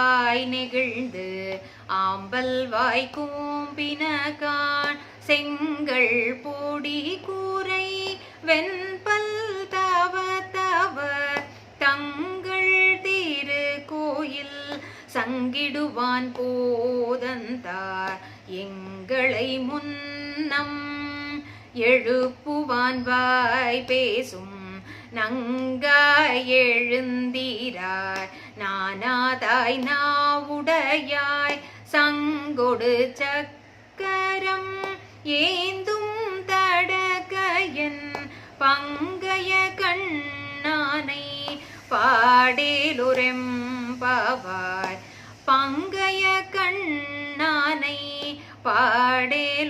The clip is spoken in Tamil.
வாய் நெகிழ்ந்து ஆம்பல் வாய் கூம்பினகான் செங்கல் பொடி கூரை வெண்பல் தவ தவ தங்கள் திரு கோயில் சங்கிடுவான் போதந்தார் எங்களை முன்னம் எழுப்புவான் வாய் பேசும் நங்காய் எழுந்தீராய் நானாதாய் நாவுடையாய் சங்கொடு சக்கரம் ஏந்தும் தடகையன் பங்கைய கண்ணானை பாடேலுரெம்பாவாய் பங்கைய கண்ணானை பாடேலுரெம்பாவாய்.